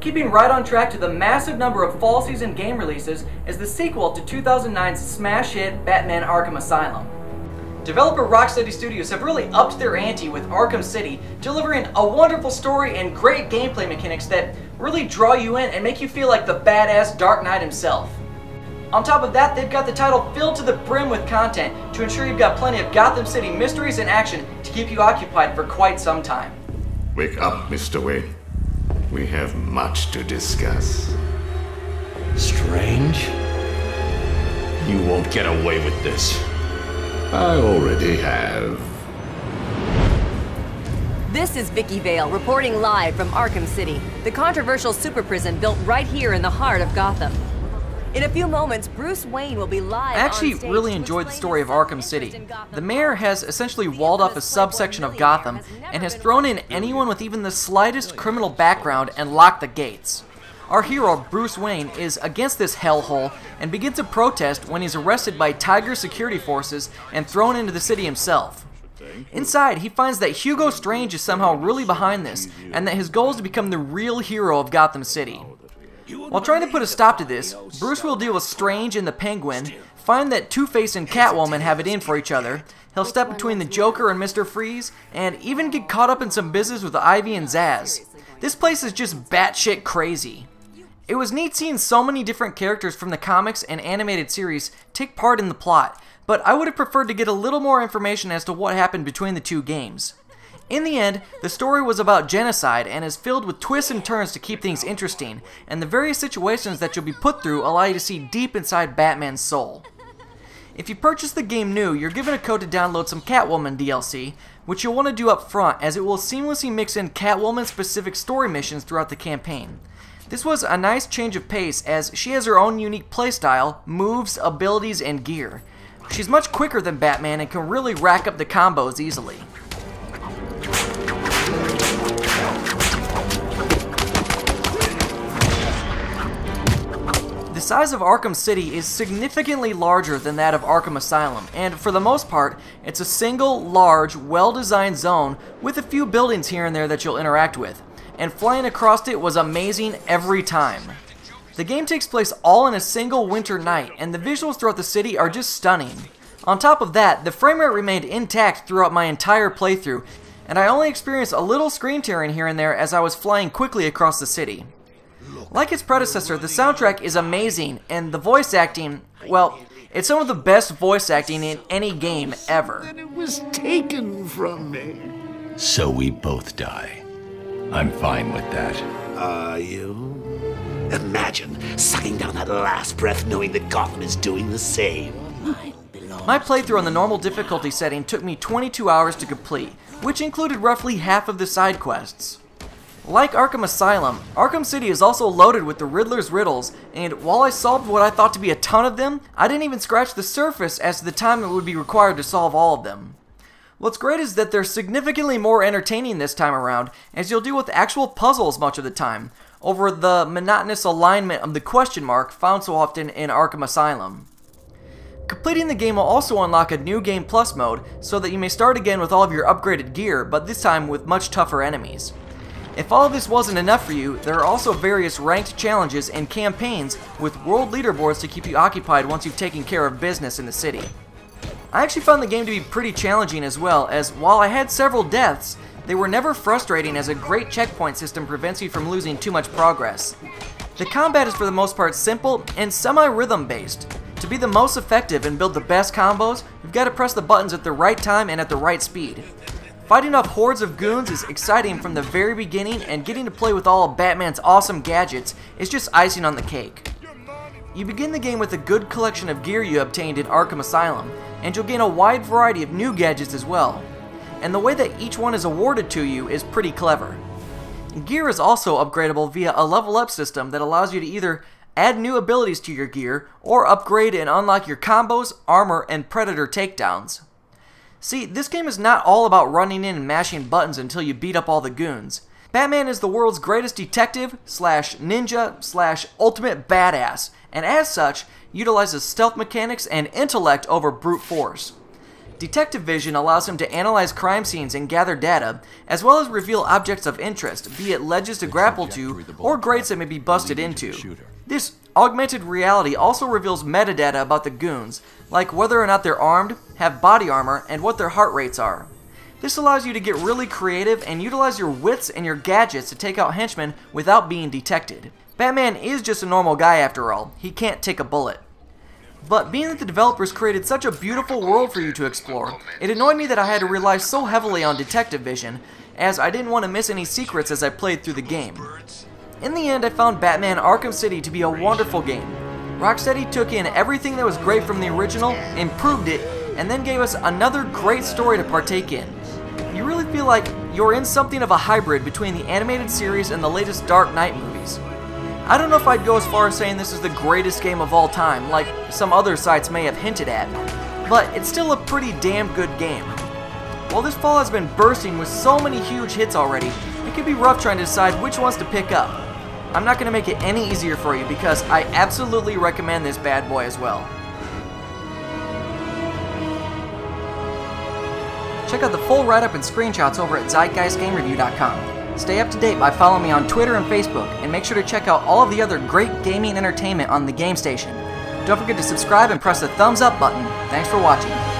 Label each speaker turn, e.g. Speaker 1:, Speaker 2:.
Speaker 1: keeping right on track to the massive number of fall season game releases as the sequel to 2009's smash hit Batman Arkham Asylum. Developer Rocksteady Studios have really upped their ante with Arkham City, delivering a wonderful story and great gameplay mechanics that really draw you in and make you feel like the badass Dark Knight himself. On top of that, they've got the title filled to the brim with content to ensure you've got plenty of Gotham City mysteries and action to keep you occupied for quite some time.
Speaker 2: Wake up, Mr. Wayne. We have much to discuss.
Speaker 3: Strange? You won't get away with this.
Speaker 2: I already have.
Speaker 4: This is Vicky Vale reporting live from Arkham City, the controversial super prison built right here in the heart of Gotham. In a few moments, Bruce Wayne will be live.
Speaker 1: I actually really enjoyed the story of Arkham City. The mayor has essentially walled off a subsection of Gotham and has thrown in anyone with even the slightest criminal background and locked the gates. Our hero, Bruce Wayne, is against this hellhole and begins a protest when he's arrested by Tiger security forces and thrown into the city himself. Inside, he finds that Hugo Strange is somehow really behind this, and that his goal is to become the real hero of Gotham City. While trying to put a stop to this, Bruce will deal with Strange and the Penguin, find that Two-Face and Catwoman have it in for each other, he'll step between the Joker and Mr. Freeze, and even get caught up in some business with Ivy and Zsasz. This place is just batshit crazy. It was neat seeing so many different characters from the comics and animated series take part in the plot, but I would have preferred to get a little more information as to what happened between the two games. In the end, the story was about genocide and is filled with twists and turns to keep things interesting, and the various situations that you'll be put through allow you to see deep inside Batman's soul. If you purchase the game new, you're given a code to download some Catwoman DLC, which you'll want to do up front as it will seamlessly mix in Catwoman-specific story missions throughout the campaign. This was a nice change of pace as she has her own unique playstyle, moves, abilities, and gear. She's much quicker than Batman and can really rack up the combos easily. The size of Arkham City is significantly larger than that of Arkham Asylum, and for the most part, it's a single, large, well-designed zone with a few buildings here and there that you'll interact with. And flying across it was amazing every time. The game takes place all in a single winter night, and the visuals throughout the city are just stunning. On top of that, the frame rate remained intact throughout my entire playthrough, and I only experienced a little screen tearing here and there as I was flying quickly across the city. Like its predecessor, the soundtrack is amazing, and the voice acting, well, it's some of the best voice acting in any game ever.
Speaker 5: And it was taken from me.
Speaker 3: So we both die. I'm fine with that.
Speaker 5: Are you? Imagine sucking down that last breath knowing that Gotham is doing the same.
Speaker 1: My playthrough on the normal difficulty setting took me 22 hours to complete, which included roughly half of the side quests. Like Arkham Asylum, Arkham City is also loaded with the Riddler's riddles, and while I solved what I thought to be a ton of them, I didn't even scratch the surface as to the time it would be required to solve all of them. What's great is that they're significantly more entertaining this time around, as you'll deal with actual puzzles much of the time, over the monotonous alignment of the question mark found so often in Arkham Asylum. Completing the game will also unlock a new Game Plus mode, so that you may start again with all of your upgraded gear, but this time with much tougher enemies. If all of this wasn't enough for you, there are also various ranked challenges and campaigns with world leaderboards to keep you occupied once you've taken care of business in the city. I actually found the game to be pretty challenging as well, as while I had several deaths, they were never frustrating as a great checkpoint system prevents you from losing too much progress. The combat is for the most part simple and semi-rhythm based. To be the most effective and build the best combos, you've got to press the buttons at the right time and at the right speed. Fighting off hordes of goons is exciting from the very beginning, and getting to play with all of Batman's awesome gadgets is just icing on the cake. You begin the game with a good collection of gear you obtained in Arkham Asylum, and you'll gain a wide variety of new gadgets as well. And the way that each one is awarded to you is pretty clever. Gear is also upgradable via a level up system that allows you to either add new abilities to your gear, or upgrade and unlock your combos, armor, and predator takedowns. See, this game is not all about running in and mashing buttons until you beat up all the goons. Batman is the world's greatest detective, slash ninja, slash ultimate badass, and as such, utilizes stealth mechanics and intellect over brute force. Detective vision allows him to analyze crime scenes and gather data, as well as reveal objects of interest, be it ledges to grapple to, or grates that may be busted into. This augmented reality also reveals metadata about the goons, like whether or not they're armed, have body armor, and what their heart rates are. This allows you to get really creative and utilize your wits and your gadgets to take out henchmen without being detected. Batman is just a normal guy after all, he can't take a bullet. But being that the developers created such a beautiful world for you to explore, it annoyed me that I had to rely so heavily on detective vision, as I didn't want to miss any secrets as I played through the game. In the end, I found Batman Arkham City to be a wonderful game. Rocksteady took in everything that was great from the original, improved it, and then gave us another great story to partake in. You really feel like you're in something of a hybrid between the animated series and the latest Dark Knight movies. I don't know if I'd go as far as saying this is the greatest game of all time, like some other sites may have hinted at, but it's still a pretty damn good game. While this fall has been bursting with so many huge hits already, it can be rough trying to decide which ones to pick up. I'm not going to make it any easier for you because I absolutely recommend this bad boy as well. Check out the full write-up and screenshots over at ZeitgeistGameReview.com. Stay up to date by following me on Twitter and Facebook, and make sure to check out all of the other great gaming entertainment on the Game Station. Don't forget to subscribe and press the thumbs up button. Thanks for watching.